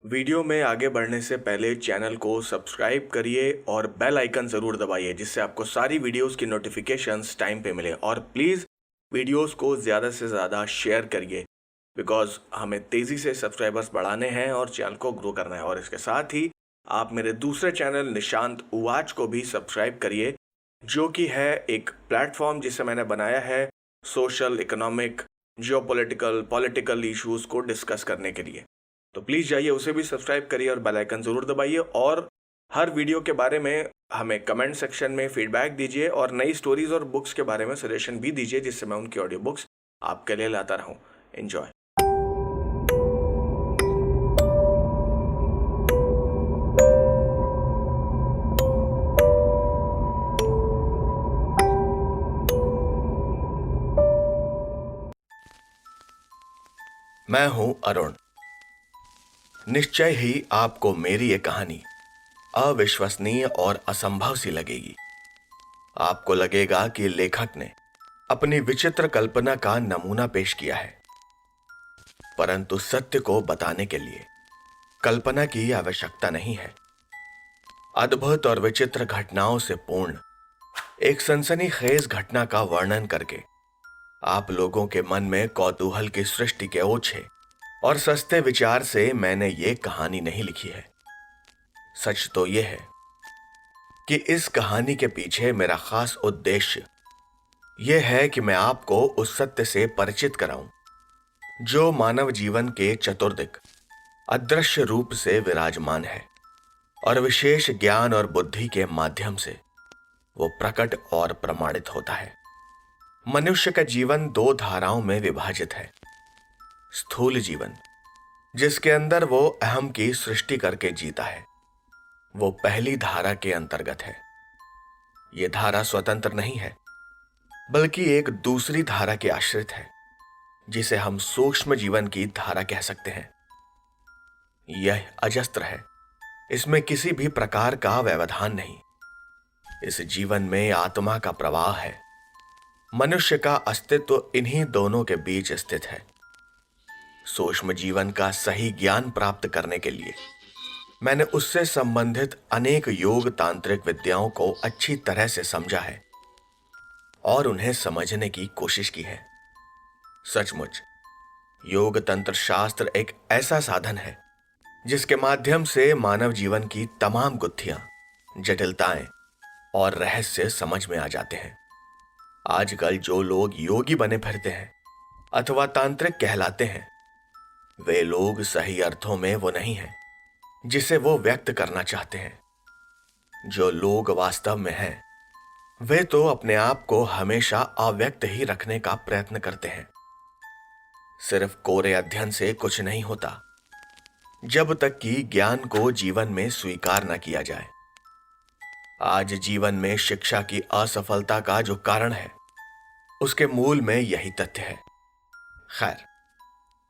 Video में आगे बढ़ने से पहले चैनल को सब्सक्राइब करिए और बेल आइकन ज़रूर दबाइए जिससे आपको सारी वीडियोस की नोटिफिकेशंस टाइम पे मिले। और प्लीज़ वीडियोस को ज़्यादा से ज़्यादा शेयर करिए बिकॉज हमें तेज़ी से सब्सक्राइबर्स बढ़ाने हैं और चैनल को ग्रो करना है। और इसके साथ ही आप मेरे दूसरे चैनल निशांत उवाच को भी सब्सक्राइब करिए, जो कि है एक प्लेटफॉर्म जिसे मैंने बनाया है social, economic, geopolitical, political issues को डिस्कस करने के लिए। तो प्लीज़ जाइए, उसे भी सब्सक्राइब करिए और बेल आइकन ज़रूर दबाइए। और हर वीडियो के बारे में हमें कमेंट सेक्शन में फीडबैक दीजिए और नई स्टोरीज और बुक्स के बारे में सजेशन भी दीजिए जिससे मैं उनकी ऑडियो बुक्स आपके लिए लाता रहूं। एंजॉय। मैं हूं अरुण। निश्चय ही आपको मेरी ये कहानी अविश्वसनीय और असंभव सी लगेगी। आपको लगेगा कि लेखक ने अपनी विचित्र कल्पना का नमूना पेश किया है, परंतु सत्य को बताने के लिए कल्पना की आवश्यकता नहीं है। अद्भुत और विचित्र घटनाओं से पूर्ण एक सनसनीखेज घटना का वर्णन करके आप लोगों के मन में कौतूहल की सृष्टि के ओछे और सस्ते विचार से मैंने ये कहानी नहीं लिखी है। सच तो यह है कि इस कहानी के पीछे मेरा खास उद्देश्य यह है कि मैं आपको उस सत्य से परिचित कराऊं जो मानव जीवन के चतुर्दिक अदृश्य रूप से विराजमान है और विशेष ज्ञान और बुद्धि के माध्यम से वो प्रकट और प्रमाणित होता है। मनुष्य का जीवन दो धाराओं में विभाजित है। स्थूल जीवन, जिसके अंदर वो अहम की सृष्टि करके जीता है, वो पहली धारा के अंतर्गत है। ये धारा स्वतंत्र नहीं है, बल्कि एक दूसरी धारा के आश्रित है, जिसे हम सूक्ष्म जीवन की धारा कह सकते हैं। यह अजस्त्र है, इसमें किसी भी प्रकार का व्यवधान नहीं। इस जीवन में आत्मा का प्रवाह है। मनुष्य का अस्तित्व इन्हीं दोनों के बीच स्थित है। सूक्ष्म जीवन का सही ज्ञान प्राप्त करने के लिए मैंने उससे संबंधित अनेक योग तांत्रिक विद्याओं को अच्छी तरह से समझा है और उन्हें समझने की कोशिश की है। सचमुच योग तंत्र शास्त्र एक ऐसा साधन है जिसके माध्यम से मानव जीवन की तमाम गुत्थियां, जटिलताएं और रहस्य समझ में आ जाते हैं। आजकल जो लोग योगी बने फिरते हैं अथवा तांत्रिक कहलाते हैं, वे लोग सही अर्थों में वो नहीं हैं जिसे वो व्यक्त करना चाहते हैं। जो लोग वास्तव में हैं, वे तो अपने आप को हमेशा अव्यक्त ही रखने का प्रयत्न करते हैं। सिर्फ कोरे अध्ययन से कुछ नहीं होता जब तक कि ज्ञान को जीवन में स्वीकार न किया जाए। आज जीवन में शिक्षा की असफलता का जो कारण है, उसके मूल में यही तथ्य है। खैर,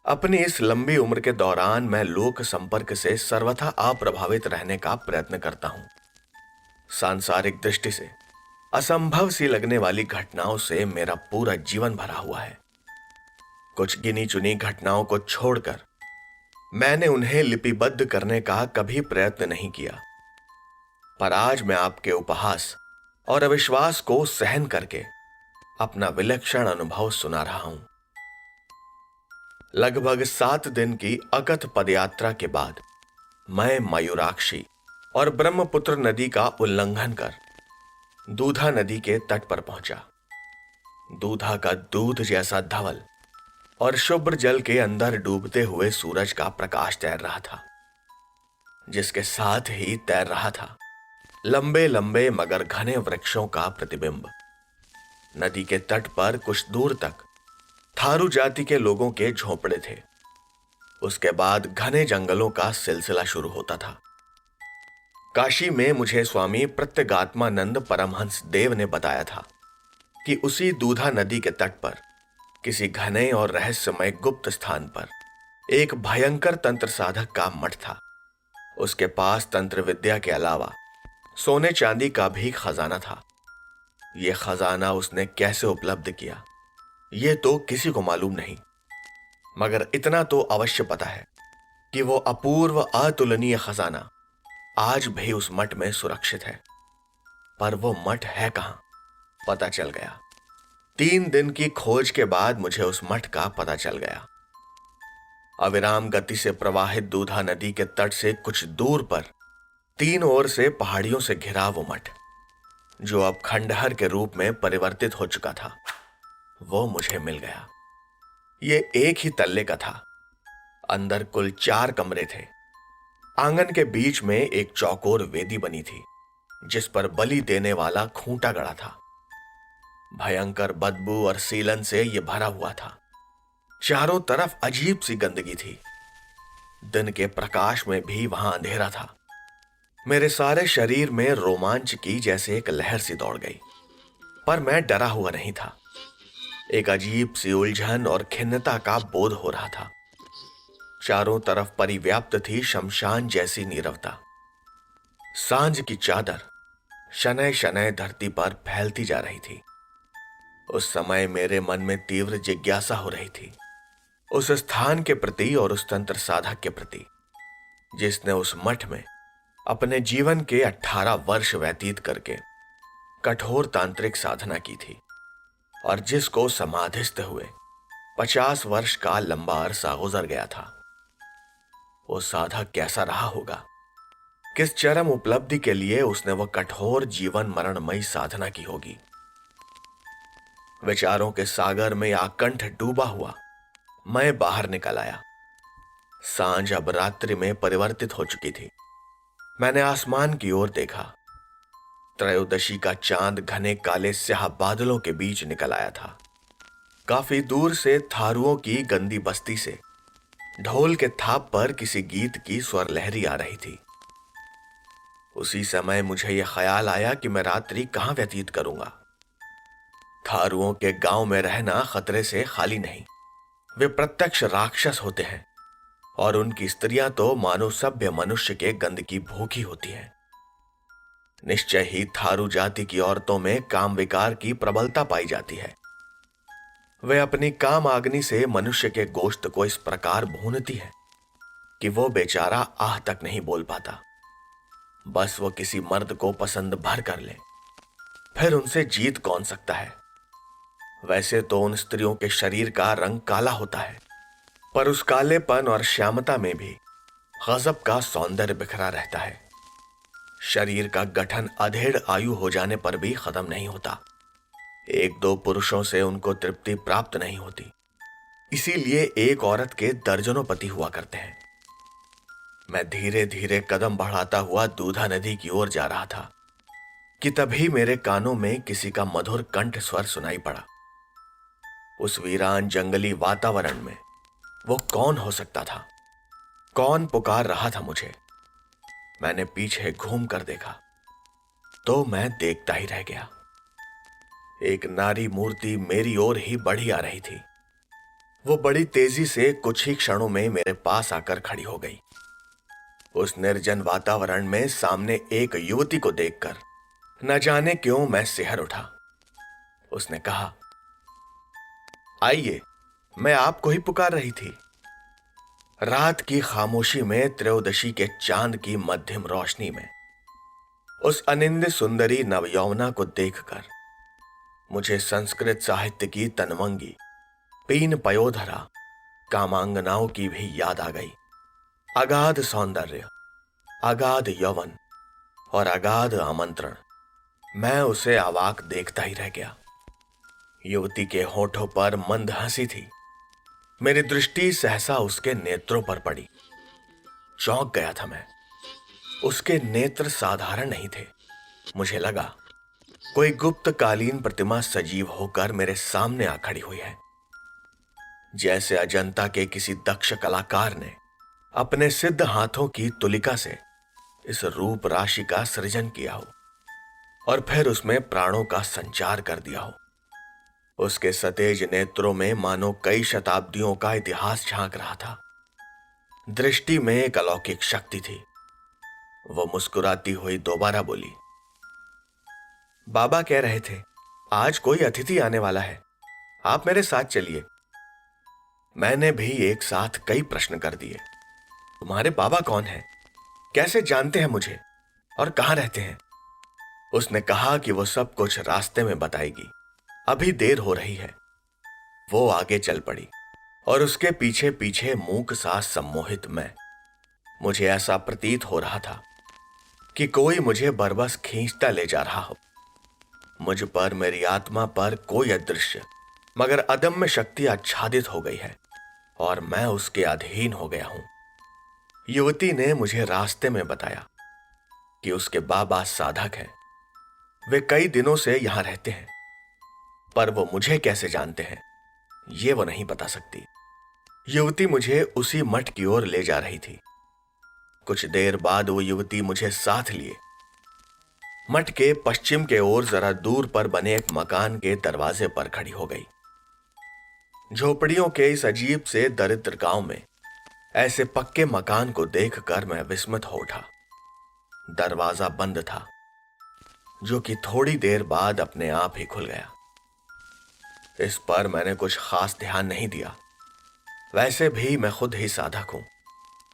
अपनी इस लंबी उम्र के दौरान मैं लोक संपर्क से सर्वथा अप्रभावित रहने का प्रयत्न करता हूं। सांसारिक दृष्टि से असंभव सी लगने वाली घटनाओं से मेरा पूरा जीवन भरा हुआ है। कुछ गिनी चुनी घटनाओं को छोड़कर मैंने उन्हें लिपिबद्ध करने का कभी प्रयत्न नहीं किया, पर आज मैं आपके उपहास और अविश्वास को सहन करके अपना विलक्षण अनुभव सुना रहा हूं। लगभग 7 दिन की अकथ पदयात्रा के बाद मैं मयूराक्षी और ब्रह्मपुत्र नदी का उल्लंघन कर दूधा नदी के तट पर पहुंचा। दूधा का दूध जैसा धवल और शुभ्र जल के अंदर डूबते हुए सूरज का प्रकाश तैर रहा था, जिसके साथ ही तैर रहा था लंबे लंबे मगर घने वृक्षों का प्रतिबिंब। नदी के तट पर कुछ दूर तक थारू जाति के लोगों के झोंपड़े थे। उसके बाद घने जंगलों का सिलसिला शुरू होता था। काशी में मुझे स्वामी प्रत्यगात्मानंद परमहंस देव ने बताया था कि उसी दूधा नदी के तट पर किसी घने और रहस्यमय गुप्त स्थान पर एक भयंकर तंत्र साधक का मठ था। उसके पास तंत्र विद्या के अलावा सोने चांदी का भी खजाना था। यह खजाना उसने कैसे उपलब्ध किया, यह तो किसी को मालूम नहीं, मगर इतना तो अवश्य पता है कि वो अपूर्व अतुलनीय खजाना आज भी उस मठ में सुरक्षित है। पर वो मठ है कहां, पता चल गया। 3 दिन की खोज के बाद मुझे उस मठ का पता चल गया। अविराम गति से प्रवाहित दूधा नदी के तट से कुछ दूर पर 3 ओर से पहाड़ियों से घिरा वो मठ, जो अब खंडहर के रूप में परिवर्तित हो चुका था, वो मुझे मिल गया। ये एक ही तल्ले का था। अंदर कुल 4 कमरे थे। आंगन के बीच में एक चौकोर वेदी बनी थी, जिस पर बलि देने वाला खूंटा गड़ा था। भयंकर बदबू और सीलन से यह भरा हुआ था। चारों तरफ अजीब सी गंदगी थी। दिन के प्रकाश में भी वहां अंधेरा था। मेरे सारे शरीर में रोमांच की जैसे एक लहर सी दौड़ गई, पर मैं डरा हुआ नहीं था। एक अजीब सी उलझन और खिन्नता का बोध हो रहा था। चारों तरफ परिव्याप्त थी शमशान जैसी नीरवता। सांझ की चादर शनय शनय धरती पर फैलती जा रही थी। उस समय मेरे मन में तीव्र जिज्ञासा हो रही थी, उस स्थान के प्रति और उस तंत्र साधक के प्रति, जिसने उस मठ में अपने जीवन के 18 वर्ष व्यतीत करके कठोर तांत्रिक साधना की थी और जिसको समाधिस्थ हुए 50 वर्ष का लंबा अरसा गुजर गया था। वो साधक कैसा रहा होगा? किस चरम उपलब्धि के लिए उसने वह कठोर जीवन मरणमयी साधना की होगी? विचारों के सागर में आकंठ डूबा हुआ मैं बाहर निकल आया। सांझ अब रात्रि में परिवर्तित हो चुकी थी। मैंने आसमान की ओर देखा। त्रयोदशी का चांद घने काले स्याह बादलों के बीच निकल आया था। काफी दूर से थारुओं की गंदी बस्ती से ढोल के थाप पर किसी गीत की स्वर लहरी आ रही थी। उसी समय मुझे यह ख्याल आया कि मैं रात्रि कहां व्यतीत करूंगा। थारुओं के गांव में रहना खतरे से खाली नहीं। वे प्रत्यक्ष राक्षस होते हैं और उनकी स्त्रियां तो मानो सभ्य मनुष्य के गंध की भूखी होती हैं। निश्चय ही थारू जाति की औरतों में काम विकार की प्रबलता पाई जाती है। वे अपनी काम आग्नि से मनुष्य के गोश्त को इस प्रकार भूनती है कि वो बेचारा आह तक नहीं बोल पाता। बस वो किसी मर्द को पसंद भर कर ले, फिर उनसे जीत कौन सकता है? वैसे तो उन स्त्रियों के शरीर का रंग काला होता है, पर उस कालेपन और श्यामता में भी गजब का सौंदर्य बिखरा रहता है। शरीर का गठन अधेड़ आयु हो जाने पर भी खत्म नहीं होता। 1-2 पुरुषों से उनको तृप्ति प्राप्त नहीं होती। इसीलिए एक औरत के दर्जनों पति हुआ करते हैं। मैं धीरे धीरे कदम बढ़ाता हुआ दूधा नदी की ओर जा रहा था कि तभी मेरे कानों में किसी का मधुर कंठ स्वर सुनाई पड़ा। उस वीरान जंगली वातावरण में वो कौन हो सकता था? कौन पुकार रहा था मुझे? मैंने पीछे घूम कर देखा तो मैं देखता ही रह गया। एक नारी मूर्ति मेरी ओर ही बढ़ी आ रही थी। वो बड़ी तेजी से कुछ ही क्षणों में मेरे पास आकर खड़ी हो गई। उस निर्जन वातावरण में सामने एक युवती को देखकर न जाने क्यों मैं सिहर उठा। उसने कहा, आइए, मैं आपको ही पुकार रही थी। रात की खामोशी में त्रयोदशी के चांद की मध्यम रोशनी में उस अनिंद्य सुंदरी नवयौवना को देखकर मुझे संस्कृत साहित्य की तनवंगी पीन पयोधरा कामांगनाओं की भी याद आ गई। अगाध सौंदर्य, अगाध यौवन और अगाध आमंत्रण। मैं उसे अवाक देखता ही रह गया। युवती के होठों पर मंद हंसी थी। मेरी दृष्टि सहसा उसके नेत्रों पर पड़ी। चौंक गया था मैं। उसके नेत्र साधारण नहीं थे। मुझे लगा कोई गुप्त कालीन प्रतिमा सजीव होकर मेरे सामने आ खड़ी हुई है। जैसे अजंता के किसी दक्ष कलाकार ने अपने सिद्ध हाथों की तुलिका से इस रूप राशि का सृजन किया हो और फिर उसमें प्राणों का संचार कर दिया हो। उसके सतेज नेत्रों में मानो कई शताब्दियों का इतिहास झांक रहा था। दृष्टि में एक अलौकिक शक्ति थी। वो मुस्कुराती हुई दोबारा बोली, बाबा कह रहे थे आज कोई अतिथि आने वाला है, आप मेरे साथ चलिए। मैंने भी एक साथ कई प्रश्न कर दिए। तुम्हारे बाबा कौन हैं? कैसे जानते हैं मुझे और कहाँ रहते हैं? उसने कहा कि वो सब कुछ रास्ते में बताएगी, अभी देर हो रही है। वो आगे चल पड़ी और उसके पीछे पीछे मूक सा सम्मोहित मैं। मुझे ऐसा प्रतीत हो रहा था कि कोई मुझे बरबस खींचता ले जा रहा हो। मुझ पर, मेरी आत्मा पर कोई अदृश्य मगर अदम्य शक्ति आच्छादित हो गई है और मैं उसके अधीन हो गया हूं। युवती ने मुझे रास्ते में बताया कि उसके बाबा साधक हैं। वे कई दिनों से यहां रहते हैं, पर वो मुझे कैसे जानते हैं ये वो नहीं बता सकती। युवती मुझे उसी मठ की ओर ले जा रही थी। कुछ देर बाद वो युवती मुझे साथ लिए मठ के पश्चिम के ओर जरा दूर पर बने एक मकान के दरवाजे पर खड़ी हो गई। झोपड़ियों के इस अजीब से दरिद्र गांव में ऐसे पक्के मकान को देखकर मैं विस्मित हो उठा। दरवाजा बंद था, जो कि थोड़ी देर बाद अपने आप ही खुल गया। इस पर मैंने कुछ खास ध्यान नहीं दिया। वैसे भी मैं खुद ही साधक हूं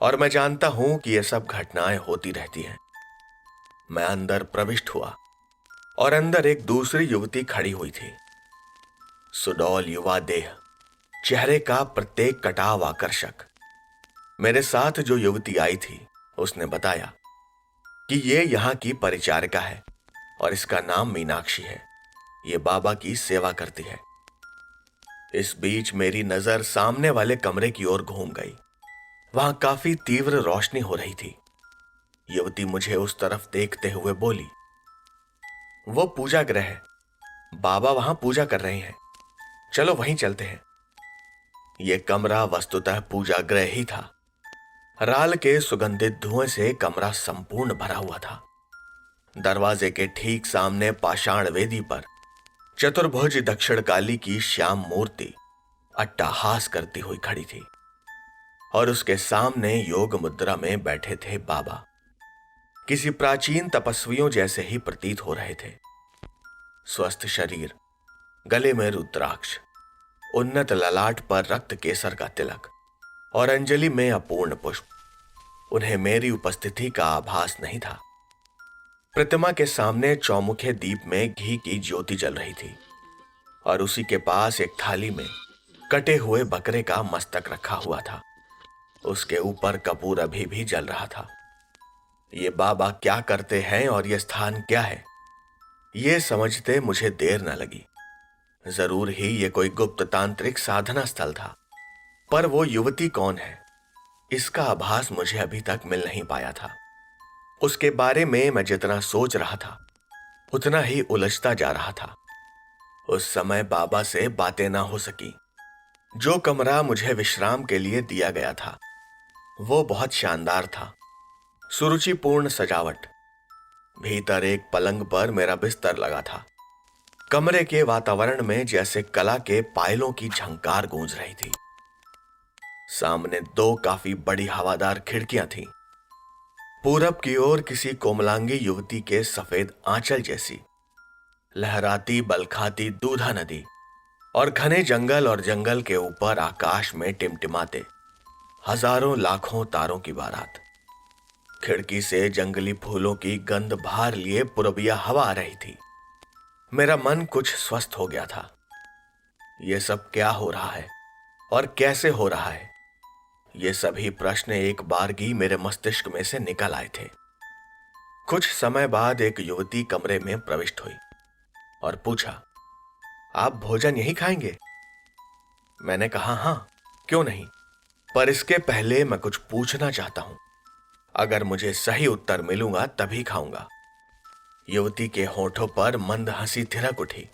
और मैं जानता हूं कि ये सब घटनाएं होती रहती हैं। मैं अंदर प्रविष्ट हुआ और अंदर एक दूसरी युवती खड़ी हुई थी। सुडौल युवा देह, चेहरे का प्रत्येक कटाव आकर्षक। मेरे साथ जो युवती आई थी उसने बताया कि ये यहाँ की परिचारिका है और इसका नाम मीनाक्षी है। ये बाबा की सेवा करती है। इस बीच मेरी नजर सामने वाले कमरे की ओर घूम गई। वहां काफी तीव्र रोशनी हो रही थी। युवती मुझे उस तरफ देखते हुए बोली, वो पूजा गृह है, बाबा वहां पूजा कर रहे हैं, चलो वहीं चलते हैं। यह कमरा वस्तुतः पूजा गृह ही था। राल के सुगंधित धुएं से कमरा संपूर्ण भरा हुआ था। दरवाजे के ठीक सामने पाषाण वेदी पर चतुर्भुज दक्षिणकाली की श्याम मूर्ति अट्टहास करती हुई खड़ी थी और उसके सामने योग मुद्रा में बैठे थे बाबा। किसी प्राचीन तपस्वियों जैसे ही प्रतीत हो रहे थे। स्वस्थ शरीर, गले में रुद्राक्ष, उन्नत ललाट पर रक्त केसर का तिलक और अंजलि में अपूर्ण पुष्प। उन्हें मेरी उपस्थिति का आभास नहीं था। प्रतिमा के सामने चौमुखे दीप में घी की ज्योति जल रही थी और उसी के पास एक थाली में कटे हुए बकरे का मस्तक रखा हुआ था। उसके ऊपर कपूर अभी भी जल रहा था। ये बाबा क्या करते हैं और यह स्थान क्या है, ये समझते मुझे देर न लगी। जरूर ही ये कोई गुप्त तांत्रिक साधना स्थल था, पर वो युवती कौन है इसका आभास मुझे अभी तक मिल नहीं पाया था। उसके बारे में मैं जितना सोच रहा था उतना ही उलझता जा रहा था। उस समय बाबा से बातें ना हो सकी। जो कमरा मुझे विश्राम के लिए दिया गया था वो बहुत शानदार था। सुरुचिपूर्ण सजावट। भीतर एक पलंग पर मेरा बिस्तर लगा था। कमरे के वातावरण में जैसे कला के पायलों की झंकार गूंज रही थी। सामने दो काफी बड़ी हवादार खिड़कियां थीं। पूरब की ओर किसी कोमलांगी युवती के सफेद आंचल जैसी लहराती बलखाती दूधा नदी और घने जंगल और जंगल के ऊपर आकाश में टिमटिमाते हजारों लाखों तारों की बारात। खिड़की से जंगली फूलों की गंध भार लिए पूरबिया हवा आ रही थी। मेरा मन कुछ स्वस्थ हो गया था। यह सब क्या हो रहा है और कैसे हो रहा है, ये सभी प्रश्न एक बारगी मेरे मस्तिष्क में से निकल आए थे। कुछ समय बाद एक युवती कमरे में प्रविष्ट हुई और पूछा, आप भोजन यही खाएंगे? मैंने कहा, हां, क्यों नहीं, पर इसके पहले मैं कुछ पूछना चाहता हूं। अगर मुझे सही उत्तर मिलूंगा तभी खाऊंगा। युवती के होठों पर मंद हंसी थिरक उठी।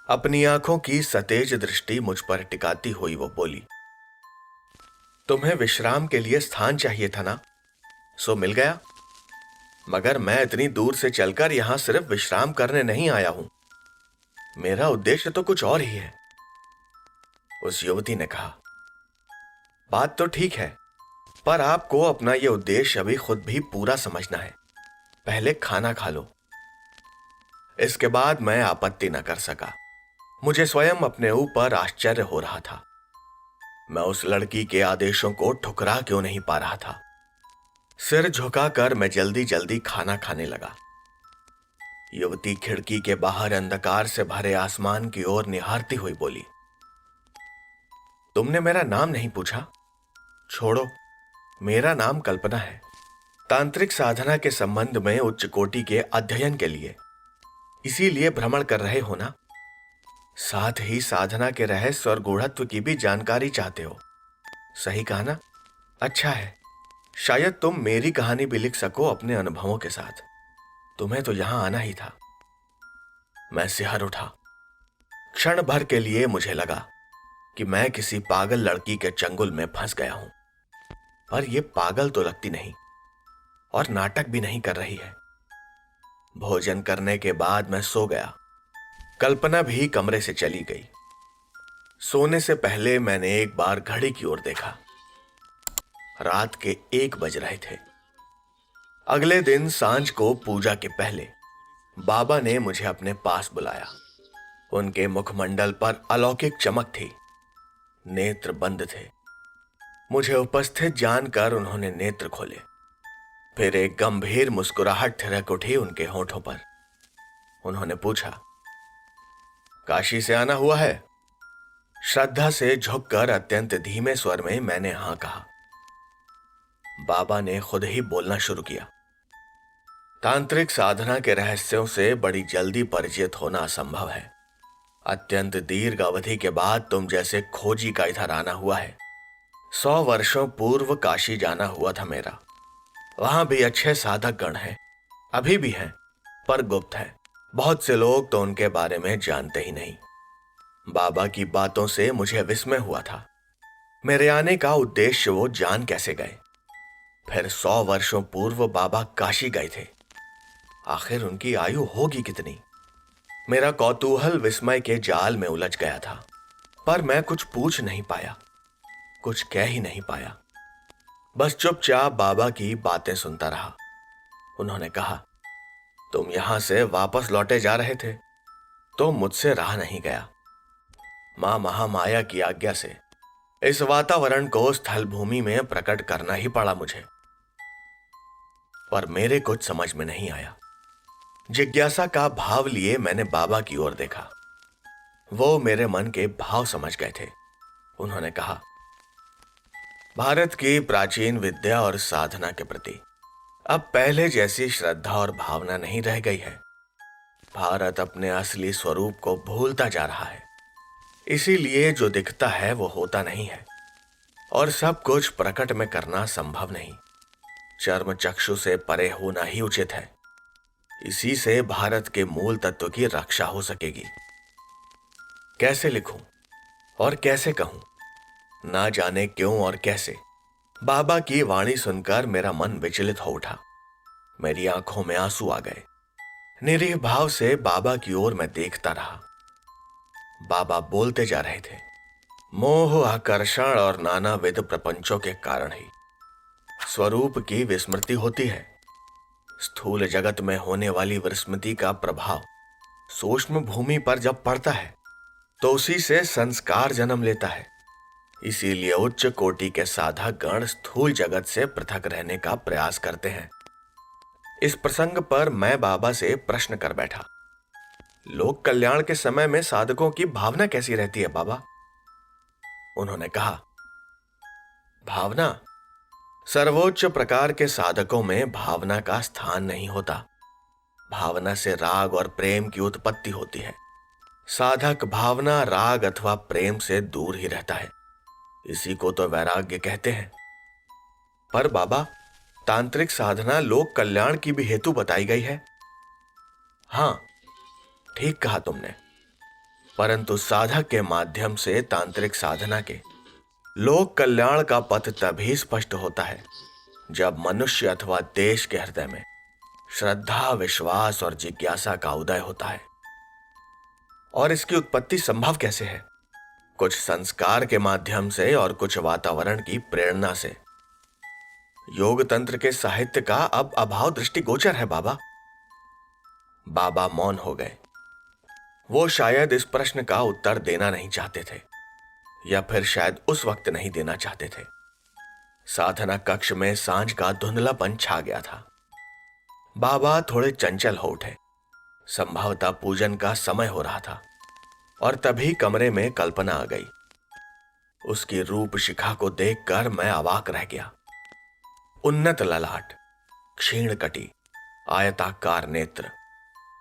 अपनी आंखों की सतेज दृष्टि मुझ पर टिकाती हुई वो बोली, तुम्हें विश्राम के लिए स्थान चाहिए था ना, सो मिल गया। मगर मैं इतनी दूर से चलकर यहां सिर्फ विश्राम करने नहीं आया हूं। मेरा उद्देश्य तो कुछ और ही है। उस युवती ने कहा, बात तो ठीक है, पर आपको अपना यह उद्देश्य अभी खुद भी पूरा समझना है। पहले खाना खा लो। इसके बाद मैं आपत्ति न कर सका। मुझे स्वयं अपने ऊपर आश्चर्य हो रहा था। मैं उस लड़की के आदेशों को ठुकरा क्यों नहीं पा रहा था। सिर झुकाकर मैं जल्दी जल्दी खाना खाने लगा। युवती खिड़की के बाहर अंधकार से भरे आसमान की ओर निहारती हुई बोली, तुमने मेरा नाम नहीं पूछा? छोड़ो, मेरा नाम कल्पना है। तांत्रिक साधना के संबंध में उच्च कोटि के अध्ययन के लिए इसीलिए भ्रमण कर रहे हो ना? साथ ही साधना के रहस्य और गूढ़त्व की भी जानकारी चाहते हो, सही कहा ना? अच्छा है, शायद तुम मेरी कहानी भी लिख सको अपने अनुभवों के साथ। तुम्हें तो यहां आना ही था। मैं सिहर उठा। क्षण भर के लिए मुझे लगा कि मैं किसी पागल लड़की के चंगुल में फंस गया हूं, पर यह पागल तो लगती नहीं और नाटक भी नहीं कर रही है। भोजन करने के बाद मैं सो गया। कल्पना भी कमरे से चली गई। सोने से पहले मैंने एक बार घड़ी की ओर देखा। रात के 1 बज रहे थे। अगले दिन सांझ को पूजा के पहले बाबा ने मुझे अपने पास बुलाया। उनके मुखमंडल पर अलौकिक चमक थी। नेत्र बंद थे। मुझे उपस्थित जानकर उन्होंने नेत्र खोले। फिर एक गंभीर मुस्कुराहट थिरक उठी उनके होठों पर। उन्होंने पूछा, काशी से आना हुआ है? श्रद्धा से झुककर अत्यंत धीमे स्वर में मैंने हां कहा। बाबा ने खुद ही बोलना शुरू किया, तांत्रिक साधना के रहस्यों से बड़ी जल्दी परिचित होना असंभव है। अत्यंत दीर्घ अवधि के बाद तुम जैसे खोजी का इधर आना हुआ है। 100 वर्षों पूर्व काशी जाना हुआ था मेरा। वहां भी अच्छे साधक गण हैं, अभी भी हैं, पर गुप्त है। बहुत से लोग तो उनके बारे में जानते ही नहीं। बाबा की बातों से मुझे विस्मय हुआ था। मेरे आने का उद्देश्य वो जान कैसे गए? फिर 100 वर्षों पूर्व बाबा काशी गए थे। आखिर उनकी आयु होगी कितनी? मेरा कौतूहल विस्मय के जाल में उलझ गया था, पर मैं कुछ पूछ नहीं पाया, कुछ कह ही नहीं पाया। बस चुपचाप बाबा की बातें सुनता रहा। उन्होंने कहा, तुम यहां से वापस लौटे जा रहे थे तो मुझसे रहा नहीं गया। मां महामाया की आज्ञा से इस वातावरण को स्थल भूमि में प्रकट करना ही पड़ा मुझे। पर मेरे कुछ समझ में नहीं आया। जिज्ञासा का भाव लिए मैंने बाबा की ओर देखा। वो मेरे मन के भाव समझ गए थे। उन्होंने कहा, भारत की प्राचीन विद्या और साधना के प्रति अब पहले जैसी श्रद्धा और भावना नहीं रह गई है। भारत अपने असली स्वरूप को भूलता जा रहा है। इसीलिए जो दिखता है वो होता नहीं है और सब कुछ प्रकट में करना संभव नहीं। चर्म चक्षु से परे होना ही उचित है। इसी से भारत के मूल तत्व की रक्षा हो सकेगी। कैसे लिखूं और कैसे कहूं? ना जाने क्यों और कैसे बाबा की वाणी सुनकर मेरा मन विचलित हो उठा। मेरी आंखों में आंसू आ गए। निरीह भाव से बाबा की ओर मैं देखता रहा। बाबा बोलते जा रहे थे, मोह, आकर्षण और नानाविध प्रपंचों के कारण ही स्वरूप की विस्मृति होती है। स्थूल जगत में होने वाली विस्मृति का प्रभाव सूक्ष्म भूमि पर जब पड़ता है तो उसी से संस्कार जन्म लेता है। इसीलिए उच्च कोटि के साधक गण स्थूल जगत से पृथक रहने का प्रयास करते हैं। इस प्रसंग पर मैं बाबा से प्रश्न कर बैठा, लोक कल्याण के समय में साधकों की भावना कैसी रहती है बाबा? उन्होंने कहा, भावना? सर्वोच्च प्रकार के साधकों में भावना का स्थान नहीं होता। भावना से राग और प्रेम की उत्पत्ति होती है। साधक भावना, राग अथवा प्रेम से दूर ही रहता है। इसी को तो वैराग्य कहते हैं। पर बाबा, तांत्रिक साधना लोक कल्याण की भी हेतु बताई गई है। हां, ठीक कहा तुमने, परंतु साधक के माध्यम से तांत्रिक साधना के लोक कल्याण का पथ तभी स्पष्ट होता है जब मनुष्य अथवा देश के हृदय में श्रद्धा, विश्वास और जिज्ञासा का उदय होता है। और इसकी उत्पत्ति संभव कैसे है? कुछ संस्कार के माध्यम से और कुछ वातावरण की प्रेरणा से। योग तंत्र के साहित्य का अब अभाव दृष्टिगोचर है बाबा। बाबा मौन हो गए। वो शायद इस प्रश्न का उत्तर देना नहीं चाहते थे, या फिर शायद उस वक्त नहीं देना चाहते थे। साधना कक्ष में सांझ का धुंधलापन छा गया था। बाबा थोड़े चंचल हो उठे। संभवतः पूजन का समय हो रहा था और तभी कमरे में कल्पना आ गई। उसकी रूप शिखा को देखकर मैं अवाक रह गया। उन्नत ललाट, क्षीण कटी, आयताकार नेत्र,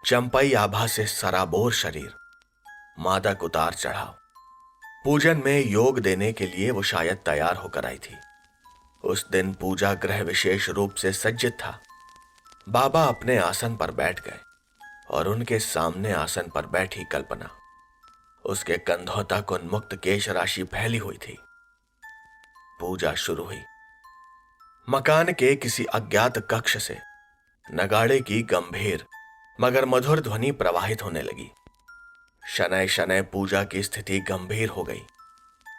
चंपाई आभा से सराबोर शरीर, मादक उतार चढ़ाव। पूजन में योग देने के लिए वो शायद तैयार होकर आई थी। उस दिन पूजा गृह विशेष रूप से सज्जित था। बाबा अपने आसन पर बैठ गए और उनके सामने आसन पर बैठी कल्पना। उसके कंधों तक उन्मुक्त केश राशि फैली हुई थी। पूजा शुरू हुई। मकान के किसी अज्ञात कक्ष से नगाड़े की गंभीर मगर मधुर ध्वनि प्रवाहित होने लगी। शनय शनय पूजा की स्थिति गंभीर हो गई।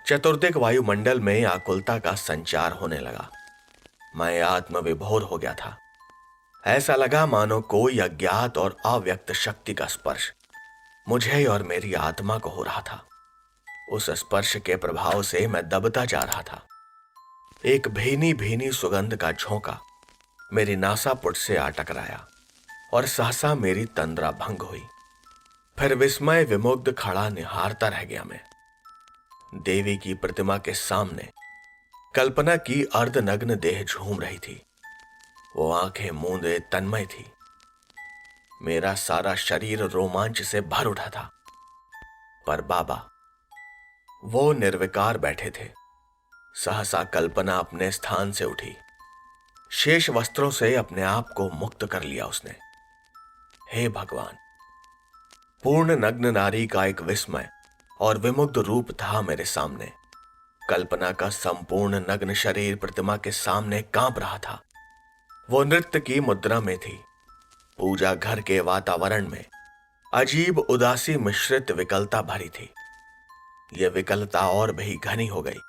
चतुर्दिक वायुमंडल में आकुलता का संचार होने लगा। मैं आत्मविभोर हो गया था। ऐसा लगा मानो कोई अज्ञात और अव्यक्त शक्ति का स्पर्श मुझे और मेरी आत्मा को हो रहा था। उस स्पर्श के प्रभाव से मैं दबता जा रहा था। एक भीनी भीनी सुगंध का झोंका मेरी नासापुट से आ टकराया और सहसा मेरी तंद्रा भंग हुई। फिर विस्मय विमुग्ध खड़ा निहारता रह गया मैं। देवी की प्रतिमा के सामने कल्पना की अर्धनग्न देह झूम रही थी। वो आंखें मूंदे तन्मय थी। मेरा सारा शरीर रोमांच से भर उठा था। पर बाबा वो निर्विकार बैठे थे। सहसा कल्पना अपने स्थान से उठी। शेष वस्त्रों से अपने आप को मुक्त कर लिया उसने। हे भगवान! पूर्ण नग्न नारी का एक विस्मय और विमुग्ध रूप था मेरे सामने। कल्पना का संपूर्ण नग्न शरीर प्रतिमा के सामने कांप रहा था। वो नृत्य की मुद्रा में थी। पूजा घर के वातावरण में अजीब उदासी मिश्रित विकलता भरी थी। यह विकलता और भी घनी हो गई।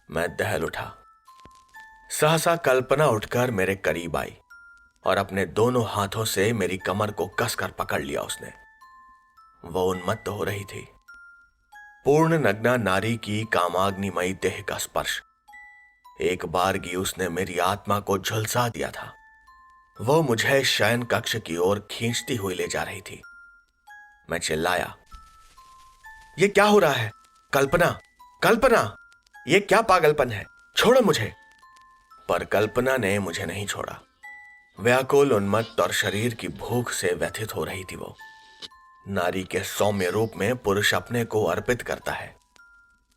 मैं दहल उठा। सहसा कल्पना उठकर मेरे करीब आई और अपने दोनों हाथों से मेरी कमर को कसकर पकड़ लिया उसने। वो उन्मत्त हो रही थी। पूर्ण नग्ना नारी की कामाग्निमयी देह का स्पर्श एक बारगी उसने मेरी आत्मा को झुलसा दिया था। वो मुझे शयन कक्ष की ओर खींचती हुई ले जा रही थी। मैं चिल्लाया, ये क्या हो रहा है? कल्पना, कल्पना, ये क्या पागलपन है? छोड़ो मुझे। पर कल्पना ने मुझे नहीं छोड़ा। व्याकुल, उन्मत्त और शरीर की भूख से व्यथित हो रही थी वो। नारी के सौम्य रूप में पुरुष अपने को अर्पित करता है।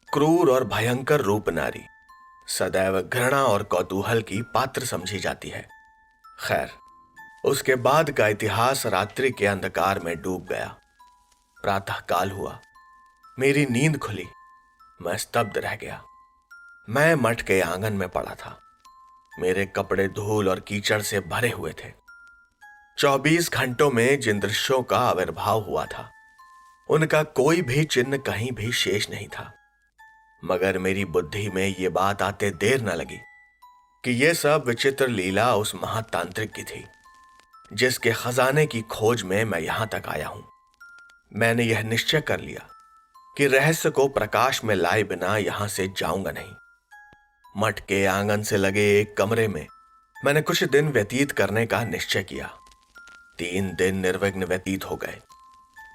क्रूर और भयंकर रूप नारी सदैव घृणा और कौतूहल की पात्र समझी जाती है। खैर, उसके बाद का इतिहास रात्रि के अंधकार में डूब गया। प्रातः काल हुआ। मेरी नींद खुली। मैं स्तब्ध रह गया। मैं मठ के आंगन में पड़ा था। मेरे कपड़े धूल और कीचड़ से भरे हुए थे। 24 घंटों में जिन दृश्यों का आविर्भाव हुआ था उनका कोई भी चिन्ह कहीं भी शेष नहीं था। मगर मेरी बुद्धि में ये बात आते देर न लगी कि यह सब विचित्र लीला उस महातांत्रिक की थी जिसके खजाने की खोज में मैं यहां तक आया हूं। मैंने यह निश्चय कर लिया कि रहस्य को प्रकाश में लाए बिना यहां से जाऊंगा नहीं। मठ के आंगन से लगे एक कमरे में मैंने कुछ दिन व्यतीत करने का निश्चय किया। 3 दिन निर्विघ्न व्यतीत हो गए।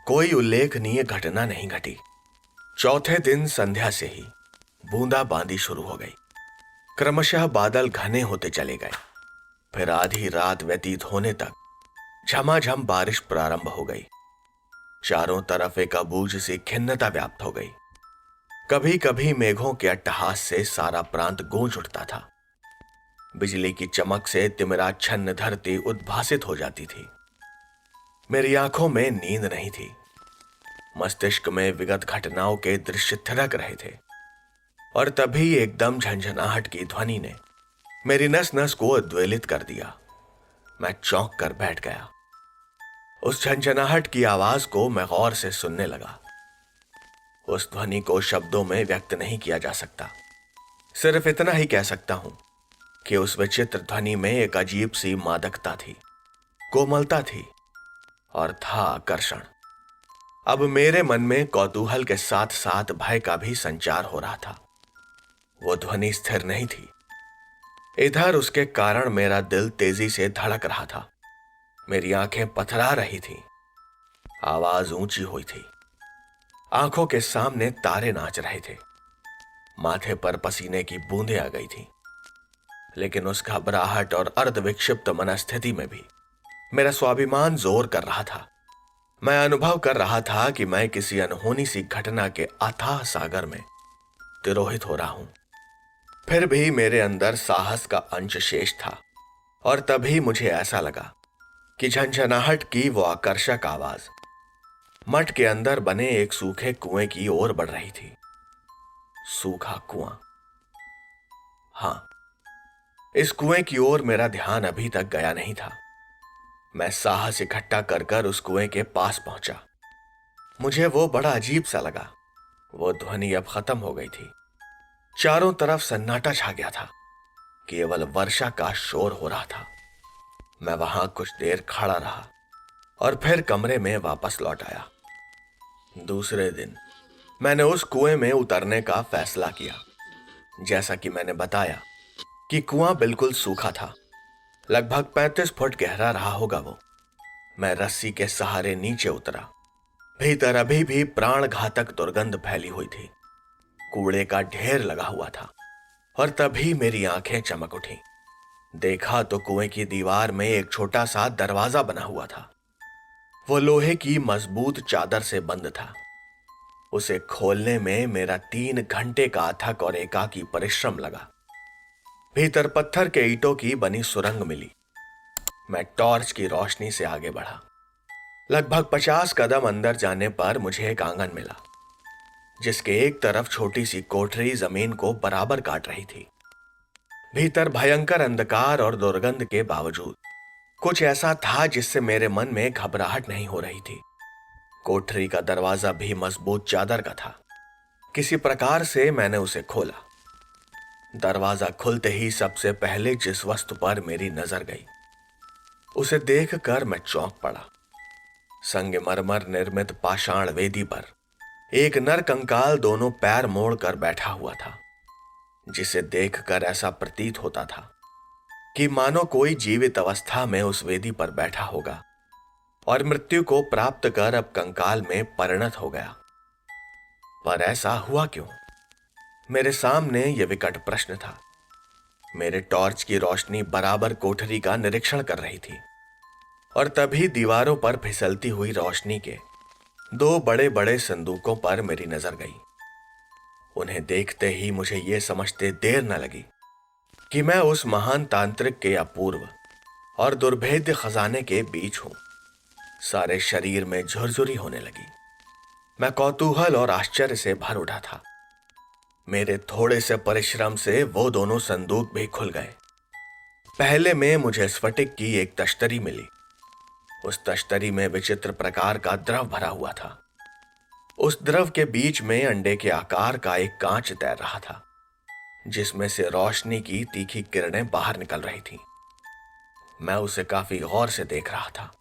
कोई उल्लेखनीय घटना नहीं घटी। चौथे दिन संध्या से ही बूंदाबांदी शुरू हो गई। क्रमशः बादल घने होते चले गए। फिर आधी रात व्यतीत होने तक झमाझम बारिश प्रारंभ हो गई। चारों तरफ एक अबूझ सी खिन्नता व्याप्त हो गई। कभी कभी मेघों के अट्टहास से सारा प्रांत गूंज उठता था। बिजली की चमक से तिमिराच्छन्न धरती उद्भासित हो जाती थी। मेरी आंखों में नींद नहीं थी। मस्तिष्क में विगत घटनाओं के दृश्य थिरक रहे थे और तभी एकदम झंझनाहट की ध्वनि ने मेरी नस नस को उद्वेलित कर दिया। मैं चौंक कर बैठ गया। उस झंझनाहट की आवाज को मैं गौर से सुनने लगा। उस ध्वनि को शब्दों में व्यक्त नहीं किया जा सकता। सिर्फ इतना ही कह सकता हूं कि उस विचित्र ध्वनि में एक अजीब सी मादकता थी, कोमलता थी और था आकर्षण। अब मेरे मन में कौतूहल के साथ साथ भय का भी संचार हो रहा था। वो ध्वनि स्थिर नहीं थी। इधर उसके कारण मेरा दिल तेजी से धड़क रहा था, मेरी आंखें पथरा रही थीं, आवाज ऊंची हुई थी, आंखों के सामने तारे नाच रहे थे, माथे पर पसीने की बूंदें आ गई थीं। लेकिन उस घबराहट और अर्धविक्षिप्त मनस्थिति में भी मेरा स्वाभिमान जोर कर रहा था। मैं अनुभव कर रहा था कि मैं किसी अनहोनी सी घटना के अथाह सागर में तिरोहित हो रहा हूं। फिर भी मेरे अंदर साहस का अंश शेष था, और तभी मुझे ऐसा लगा कि झंझनाहट की वो आकर्षक आवाज मठ के अंदर बने एक सूखे कुएं की ओर बढ़ रही थी। सूखा कुआं। हां, इस कुएं की ओर मेरा ध्यान अभी तक गया नहीं था। मैं साहस इकट्ठा कर कर उस कुएं के पास पहुंचा। मुझे वो बड़ा अजीब सा लगा। वो ध्वनि अब खत्म हो गई थी। चारों तरफ सन्नाटा छा गया था, केवल वर्षा का शोर हो रहा था। मैं वहां कुछ देर खड़ा रहा और फिर कमरे में वापस लौट आया। दूसरे दिन मैंने उस कुएं में उतरने का फैसला किया। जैसा कि मैंने बताया कि कुआं बिल्कुल सूखा था, लगभग 35 फुट गहरा रहा होगा वो। मैं रस्सी के सहारे नीचे उतरा। भीतर अभी भी प्राण घातक दुर्गंध फैली हुई थी, कूड़े का ढेर लगा हुआ था। और तभी मेरी आंखें चमक उठी। देखा तो कुएं की दीवार में एक छोटा सा दरवाजा बना हुआ था। वो लोहे की मजबूत चादर से बंद था। उसे खोलने में मेरा 3 घंटे का अथक और एकाकी परिश्रम लगा। भीतर पत्थर के ईंटों की बनी सुरंग मिली। मैं टॉर्च की रोशनी से आगे बढ़ा। लगभग 50 कदम अंदर जाने पर मुझे एक आंगन मिला, जिसके एक तरफ छोटी सी कोठरी जमीन को बराबर काट रही थी। भीतर भयंकर अंधकार और दुर्गंध के बावजूद कुछ ऐसा था जिससे मेरे मन में घबराहट नहीं हो रही थी। कोठरी का दरवाजा भी मजबूत चादर का था। किसी प्रकार से मैंने उसे खोला। दरवाजा खुलते ही सबसे पहले जिस वस्तु पर मेरी नजर गई, उसे देखकर मैं चौंक पड़ा। संगमरमर निर्मित पाषाण वेदी पर एक नर कंकाल दोनों पैर मोड़कर बैठा हुआ था, जिसे देखकर ऐसा प्रतीत होता था कि मानो कोई जीवित अवस्था में उस वेदी पर बैठा होगा और मृत्यु को प्राप्त कर अब कंकाल में परिणत हो गया। पर ऐसा हुआ क्यों? मेरे सामने यह विकट प्रश्न था। मेरे टॉर्च की रोशनी बराबर कोठरी का निरीक्षण कर रही थी, और तभी दीवारों पर फिसलती हुई रोशनी के 2 बड़े बड़े संदूकों पर मेरी नजर गई। उन्हें देखते ही मुझे यह समझते देर न लगी कि मैं उस महान तांत्रिक के अपूर्व और दुर्भेद्य खजाने के बीच हूं। सारे शरीर में झुरझुरी होने लगी। मैं कौतूहल और आश्चर्य से भर उठा था। मेरे थोड़े से परिश्रम से वो दोनों संदूक भी खुल गए। पहले में मुझे स्फटिक की एक तश्तरी मिली। उस तश्तरी में विचित्र प्रकार का द्रव भरा हुआ था। उस द्रव के बीच में अंडे के आकार का एक कांच तैर रहा था, जिसमें से रोशनी की तीखी किरणें बाहर निकल रही थीं। मैं उसे काफी गौर से देख रहा था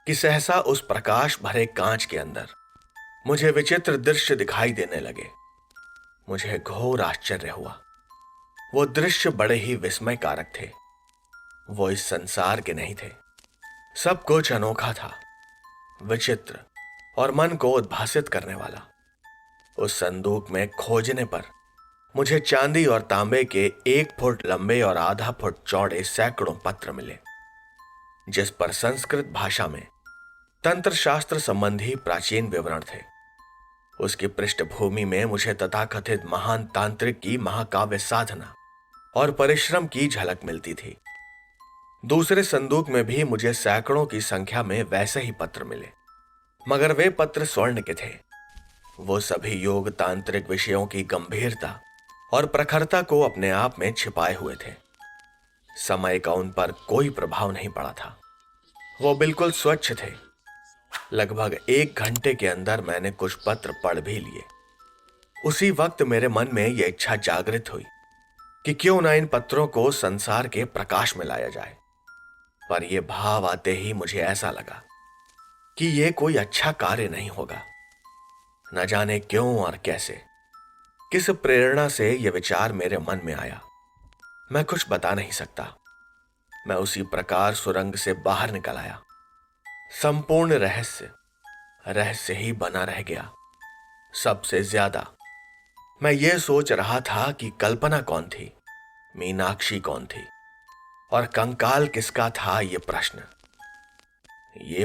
कि सहसा उस प्रकाश भरे कांच के अंदर मुझे विचित्र दृश्य दिखाई देने लगे। मुझे घोर आश्चर्य हुआ। वो दृश्य बड़े ही विस्मयकारक थे। वो इस संसार के नहीं थे। सब कुछ अनोखा था, विचित्र और मन को उद्भासित करने वाला। उस संदूक में खोजने पर मुझे चांदी और तांबे के 1 फुट लंबे और आधा फुट चौड़े सैकड़ों पत्र मिले, जिस पर संस्कृत भाषा में तंत्र शास्त्र संबंधी प्राचीन विवरण थे। उसकी पृष्ठभूमि में मुझे तथाकथित महान तांत्रिक की महाकाव्य साधना और परिश्रम की झलक मिलती थी। दूसरे संदूक में भी मुझे सैकड़ों की संख्या में वैसे ही पत्र मिले, मगर वे पत्र स्वर्ण के थे। वो सभी योग तांत्रिक विषयों की गंभीरता और प्रखरता को अपने आप में छिपाए हुए थे। समय का उन पर कोई प्रभाव नहीं पड़ा था। वो बिल्कुल स्वच्छ थे। लगभग 1 घंटे के अंदर मैंने कुछ पत्र पढ़ भी लिए। उसी वक्त मेरे मन में यह इच्छा जागृत हुई कि क्यों ना इन पत्रों को संसार के प्रकाश में लाया जाए। पर यह भाव आते ही मुझे ऐसा लगा कि यह कोई अच्छा कार्य नहीं होगा। न जाने क्यों और कैसे, किस प्रेरणा से यह विचार मेरे मन में आया। मैं कुछ बता नहीं सकता। मैं उसी प्रकार सुरंग से बाहर निकल आया। संपूर्ण रहस्य रहस्य ही बना रह गया। सबसे ज्यादा मैं ये सोच रहा था कि कल्पना कौन थी, मीनाक्षी कौन थी और कंकाल किसका था। ये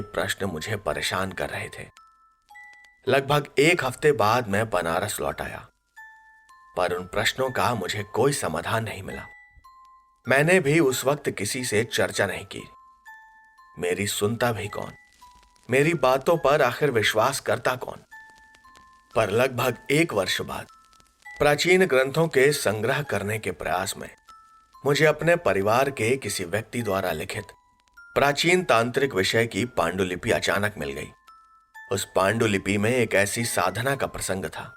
प्रश्न मुझे परेशान कर रहे थे। लगभग 1 हफ्ते बाद मैं बनारस लौट आया, पर उन प्रश्नों का मुझे कोई समाधान नहीं मिला। मैंने भी उस वक्त किसी से चर्चा नहीं की। मेरी सुनता भी कौन, मेरी बातों पर आखिर विश्वास करता कौन। पर लगभग 1 वर्ष बाद प्राचीन ग्रंथों के संग्रह करने के प्रयास में मुझे अपने परिवार के किसी व्यक्ति द्वारा लिखित प्राचीन तांत्रिक विषय की पांडुलिपि अचानक मिल गई। उस पांडुलिपि में एक ऐसी साधना का प्रसंग था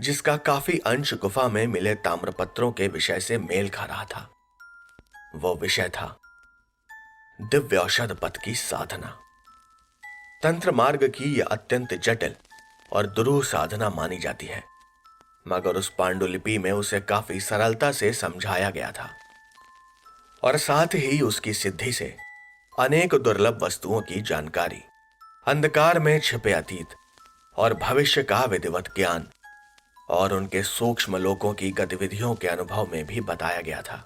जिसका काफी अंश गुफा में मिले ताम्रपत्रों के विषय से मेल खा रहा था। वो विषय था दिव्य औषध पथ की साधना। तंत्र मार्ग की यह अत्यंत जटिल और दुरूह साधना मानी जाती है, मगर उस पांडुलिपि में उसे काफी सरलता से समझाया गया था और साथ ही उसकी सिद्धि से अनेक दुर्लभ वस्तुओं की जानकारी, अंधकार में छिपे अतीत और भविष्य का विधिवत ज्ञान और उनके सूक्ष्म लोकों की गतिविधियों के अनुभव में भी बताया गया था।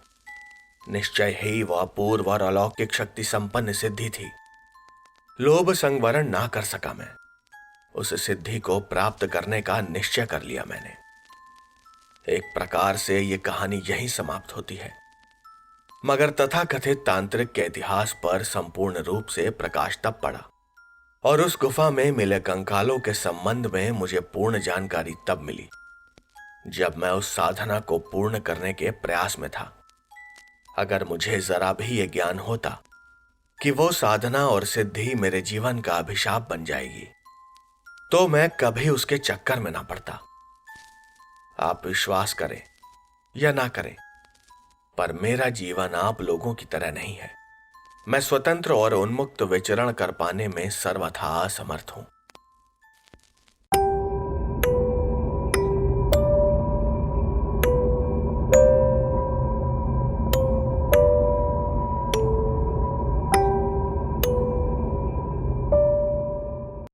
निश्चय ही वह अपूर्व और अलौकिक शक्ति संपन्न सिद्धि थी। लोभ संवरण ना कर सका मैं। उस सिद्धि को प्राप्त करने का निश्चय कर लिया मैंने। एक प्रकार से यह कहानी यहीं समाप्त होती है, मगर तथाकथित तांत्रिक के इतिहास पर संपूर्ण रूप से प्रकाश तब पड़ा और उस गुफा में मिले कंकालों के संबंध में मुझे पूर्ण जानकारी तब मिली जब मैं उस साधना को पूर्ण करने के प्रयास में था। अगर मुझे जरा भी यह ज्ञान होता कि वो साधना और सिद्धि मेरे जीवन का अभिशाप बन जाएगी, तो मैं कभी उसके चक्कर में ना पड़ता। आप विश्वास करें या ना करें, पर मेरा जीवन आप लोगों की तरह नहीं है। मैं स्वतंत्र और उन्मुक्त विचरण कर पाने में सर्वथा असमर्थ हूं।